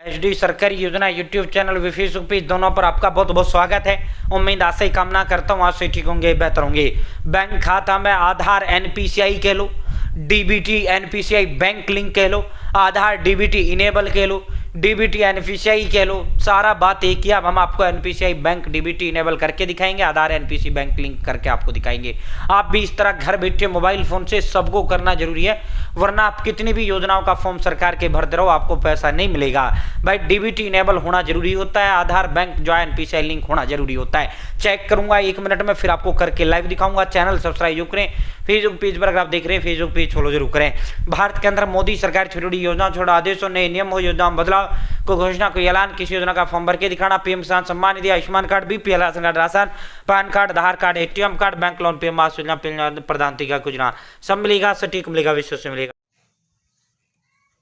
HD सरकारी योजना YouTube channel व फेसबुक पेज दोनों पर आपका बहुत बहुत स्वागत है। उम्मीद आशा ही कामना करता हूँ आज से ठीक होंगे, बेहतर होंगे। बैंक खाता में आधार एनपीसीआई कह लो, डीबीटी एनपीसीआई बैंक लिंक कह लो, आधार डीबीटी इनेबल कह लो, डीबीटी एनपीसीआई कह लो, सारा बात एक ही। अब हम आपको एनपीसीआई बैंक डीबीटी इनेबल करके दिखाएंगे, आधार एनपीसी बैंक लिंक करके आपको दिखाएंगे। आप भी इस तरह घर बैठे मोबाइल फोन से सबको करना जरूरी है, वरना आप कितनी भी योजनाओं का फॉर्म सरकार के भरते रहो आपको पैसा नहीं मिलेगा। भाई डीबीटी इनेबल होना जरूरी होता है, आधार बैंक जो है एनपीसीआई लिंक होना जरूरी होता है। चेक करूंगा 1 मिनट में, फिर आपको करके लाइव दिखाऊंगा। चैनल सब्सक्राइब जरूर करें, फेसबुक पेज पर अगर आप देख रहे हैं फेसबुक पेज फॉलो जरूर करें। भारत के अंदर मोदी सरकार छोटी छोटी योजना, छोड़ा आदेशों, नए नियम हो, योजना में बदलाव, को घोषणा, कोई ऐलान, किसी योजना का फॉर्म भर के दिखाना, PM Kisan Samman Nidhi, Ayushman card, BPL ration card, ration, PAN card, Aadhaar card, ATM card, bank loan, PM Awas Yojana, प्रधानमंत्री का योजना, सब मिलेगा, सटीक मिलेगा, विश्व से मिलेगा।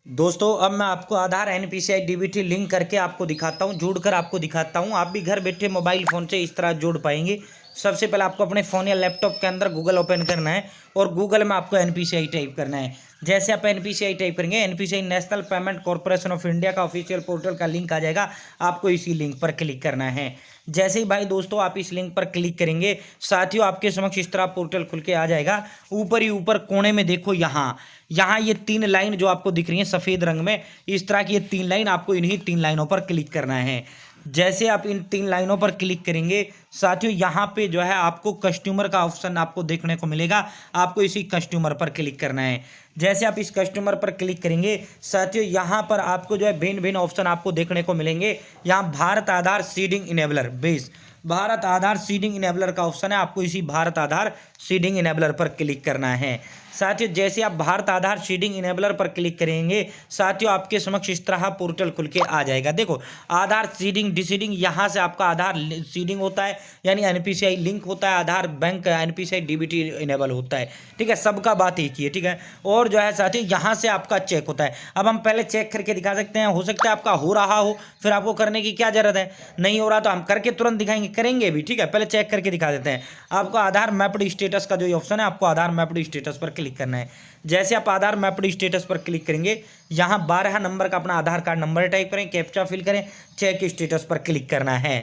दोस्तों अब मैं आपको आधार एनपीसीआई डीबीटी लिंक करके आपको दिखाता हूं, जोड़कर आपको दिखाता हूं। आप भी घर बैठे मोबाइल फ़ोन से इस तरह जोड़ पाएंगे। सबसे पहले आपको अपने फ़ोन या लैपटॉप के अंदर गूगल ओपन करना है और गूगल में आपको एनपीसीआई टाइप करना है। जैसे आप एनपीसीआई टाइप करेंगे, NPCI national payment corporation of India का ऑफिशियल पोर्टल का लिंक आ जाएगा। आपको इसी लिंक पर क्लिक करना है। जैसे ही भाई दोस्तों आप इस लिंक पर क्लिक करेंगे, साथियों आपके समक्ष इस तरह पोर्टल खुल के आ जाएगा। ऊपर ही ऊपर कोने में देखो, यहाँ ये 3 लाइन जो आपको दिख रही है सफ़ेद रंग में, इस तरह की ये 3 लाइन, आपको इन्हीं 3 लाइनों पर क्लिक करना है। जैसे आप इन 3 लाइनों पर क्लिक करेंगे साथियों, यहाँ पे जो है आपको कस्टमर का ऑप्शन आपको देखने को मिलेगा। आपको इसी कस्टमर पर क्लिक करना है। जैसे आप इस कस्टमर पर क्लिक करेंगे साथियों, यहाँ पर आपको जो है भिन्न भिन्न ऑप्शन आपको देखने को मिलेंगे। यहाँ भारत आधार सीडिंग इनेबलर बेस, भारत आधार सीडिंग इनेबलर का ऑप्शन है। आपको इसी भारत आधार सीडिंग इनेबलर पर क्लिक करना है। साथियों जैसे आप भारत आधार सीडिंग इनेबलर पर क्लिक करेंगे साथियों, आपके समक्ष इस तरह पोर्टल खुल के आ जाएगा। देखो आधार सीडिंग डिसीडिंग, यहाँ से आपका आधार सीडिंग होता है, यानी एनपीसीआई लिंक होता है, आधार बैंक एनपीसीआई डीबीटी इनेबल होता है। ठीक है, सबका बात एक ही है। ठीक है, और जो है साथियों यहाँ से आपका चेक होता है। अब हम पहले चेक करके दिखा सकते हैं, हो सकता है आपका हो रहा हो, फिर आपको करने की क्या जरूरत है। नहीं हो रहा तो हम करके तुरंत दिखाएंगे, करेंगे भी। ठीक है, पहले चेक करके दिखा देते हैं। आपको आधार मैप्ड स्टेटस का जो ऑप्शन है, आपको आधार मैप्ड स्टेटस पर क्लिक करना है। जैसे आप आधार मैप्ड स्टेटस पर क्लिक करेंगे, यहाँ 12 नंबर का अपना आधार कार्ड नंबर टाइप करें, कैप्चा फिल करें, चेक स्टेटस पर क्लिक करना है।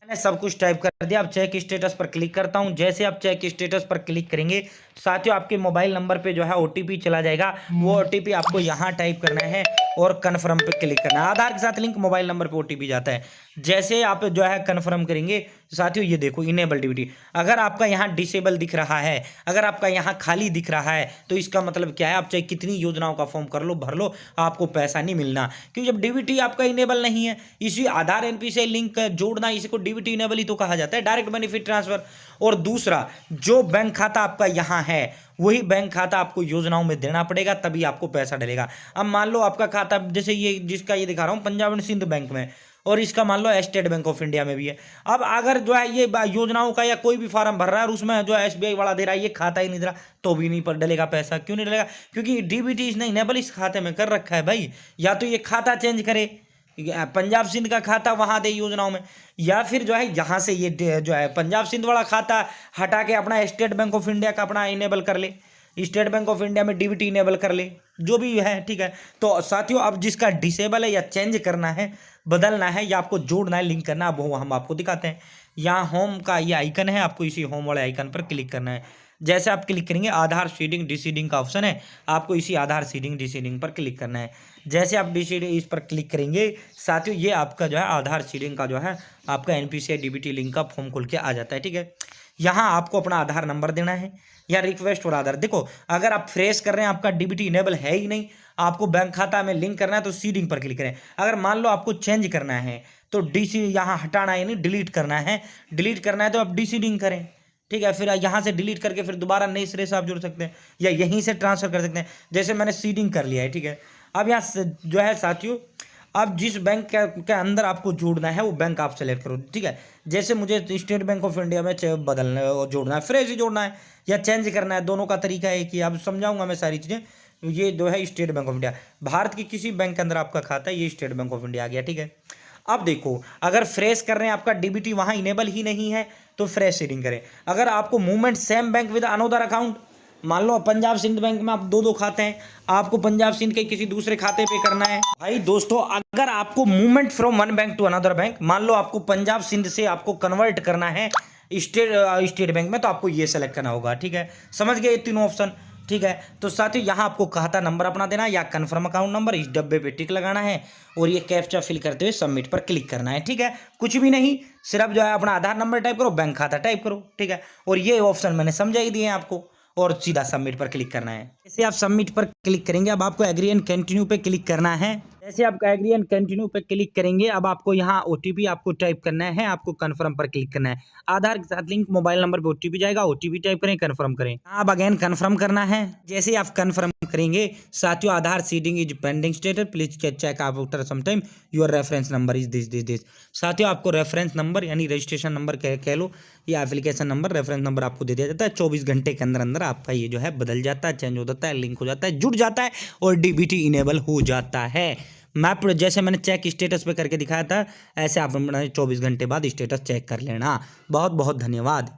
मैंने सब कुछ टाइप कर दिया। अब चेक स्टेटस पर क्लिक करता हूं। जैसे आप चेक स्टेटस पर क्लिक करेंगे साथियों, आपके मोबाइल नंबर पे जो है ओटीपी चला जाएगा। वो ओटीपी आपको यहाँ टाइप करना है और कन्फर्म पे क्लिक करना है। आधार के साथ लिंक मोबाइल नंबर पे ओटीपी जाता है। जैसे आप जो है कन्फर्म करेंगे साथियों, ये देखो इनेबल डीबीटी। अगर आपका यहाँ डिसेबल दिख रहा है, अगर आपका यहाँ खाली दिख रहा है, तो इसका मतलब क्या है, आप चाहे कितनी योजनाओं का फॉर्म कर लो, भर लो, आपको पैसा नहीं मिलना। क्योंकि जब डीबीटी आपका इनेबल नहीं है, इसी आधार एनपीसीआई लिंक जोड़ना, इसी को डीबीटी इनेबल ही तो कहा जाता है, डायरेक्ट बेनिफिट ट्रांसफर। और दूसरा, जो बैंक खाता आपका यहाँ है वही बैंक खाता आपको योजनाओं में देना पड़ेगा, तभी आपको पैसा डलेगा। अब मान लो आपका खाता जैसे ये जिसका ये दिखा रहा हूँ पंजाब एंड सिंध बैंक में, और इसका मान लो स्टेट बैंक ऑफ इंडिया में भी है। अब अगर जो है ये योजनाओं का या कोई भी फार्म भर रहा है और उसमें जो है एसबीआई वाला दे रहा है, ये खाता ही नहीं दे रहा, तो भी नहीं पर डलेगा पैसा। क्यों नहीं डलेगा? क्योंकि डीबीटी इसने इनेबल इस खाते में कर रखा है भाई। या तो ये खाता चेंज करे, पंजाब सिंध का खाता वहां दे योजनाओं में, या फिर जो है यहाँ से ये जो है पंजाब सिंध वाला खाता हटा के अपना स्टेट बैंक ऑफ इंडिया का अपना इनेबल कर ले, स्टेट बैंक ऑफ इंडिया में डीबीटी इनेबल कर ले, जो भी है। ठीक है, तो साथियों अब जिसका डिसेबल है या चेंज करना है, बदलना है, या आपको जोड़ना है, लिंक करना है, वो हम आपको दिखाते हैं। यहाँ होम का ये आइकन है, आपको इसी होम वाले आइकन पर क्लिक करना है। जैसे आप क्लिक करेंगे, आधार सीडिंग डिसीडिंग का ऑप्शन है, आपको इसी आधार सीडिंग डिसीडिंग पर क्लिक करना है। जैसे आप डिसीडिंग इस पर क्लिक करेंगे साथियों, ये आपका जो है आधार सीडिंग का जो है आपका एनपीसीआई डीबीटी लिंक का फॉर्म खुल के आ जाता है। ठीक है, यहाँ आपको अपना आधार नंबर देना है या रिक्वेस्ट और आधार। देखो अगर आप फ्रेश कर रहे हैं, आपका डीबीटी इनेबल है ही नहीं, आपको बैंक खाता में लिंक करना है, तो सीडिंग पर क्लिक करें। अगर मान लो आपको चेंज करना है, तो डीसी यहाँ हटाना है, यानी डिलीट करना है। डिलीट करना है तो आप डीसीडिंग करें। ठीक है, फिर यहाँ से डिलीट करके फिर दोबारा नए सिरे से आप जुड़ सकते हैं, या यहीं से ट्रांसफर कर सकते हैं। जैसे मैंने सीडिंग कर लिया है। ठीक है, अब यहाँ जो है साथियों, अब जिस बैंक के अंदर आपको जोड़ना है वो बैंक आप सेलेक्ट करो। ठीक है, जैसे मुझे स्टेट बैंक ऑफ इंडिया में बदलना है, जोड़ना है, फ्रेश ही जोड़ना है या चेंज करना है, दोनों का तरीका है कि अब समझाऊंगा मैं सारी चीज़ें। ये जो है state bank of India, Bharat की किसी बैंक के अंदर आपका खाता है, ये स्टेट बैंक ऑफ इंडिया आ गया। ठीक है, अब देखो अगर फ्रेश कर रहे हैं, आपका डीबीटी वहाँ इनेबल ही नहीं है, तो फ्रेश सीडिंग करें। अगर आपको movement same bank with another account, मान लो पंजाब सिंध बैंक में आप दो दो खाते हैं, आपको पंजाब सिंध के किसी दूसरे खाते पे करना है। भाई दोस्तों, अगर आपको movement from one bank to another bank, मान लो आपको पंजाब सिंध से आपको कन्वर्ट करना है स्टेट बैंक में, तो आपको ये सेलेक्ट करना होगा। ठीक है, समझ गए ये तीनों ऑप्शन। ठीक है, तो साथियों यहाँ आपको खाता नंबर अपना देना या कन्फर्म अकाउंट नंबर, इस डब्बे पे टिक लगाना है और ये कैप्चा फिल करते हुए सबमिट पर क्लिक करना है। ठीक है, कुछ भी नहीं, सिर्फ जो है अपना आधार नंबर टाइप करो, बैंक खाता टाइप करो। ठीक है, और ये ऑप्शन मैंने समझा ही दिए हैं आपको, और सीधा सबमिट पर क्लिक करना है। जैसे आप सबमिट पर क्लिक करेंगे, अब आपको एग्री एंड कंटिन्यू पे क्लिक करना है। जैसे आप एग्री एंड कंटिन्यू पे क्लिक करेंगे, अब आपको यहाँ ओटीपी आपको टाइप करना है, आपको कन्फर्म पर क्लिक करना है। आधार के साथ लिंक मोबाइल नंबर पे ओटीपी जाएगा, ओटीपी टाइप करें, कन्फर्म करें। अब अगेन कन्फर्म करना है। जैसे आप कन्फर्म करेंगे, साथियों Aadhaar seeding is pending status, please check after some time your reference number is this. साथियों आपको रेफरेंस नंबर यानी रजिस्ट्रेशन नंबर कह लो या एप्लीकेशन नंबर, रेफरेंस नंबर आपको दे दिया जाता है। 24 घंटे के अंदर अंदर आपका ये जो है बदल जाता है, चेंज हो जाता है, लिंक हो जाता है, जुड़ जाता है और डीबीटी इनेबल हो जाता है। मैप जैसे मैंने चेक स्टेटस पे करके दिखाया था, ऐसे आप 24 घंटे बाद स्टेटस चेक कर लेना। बहुत बहुत धन्यवाद।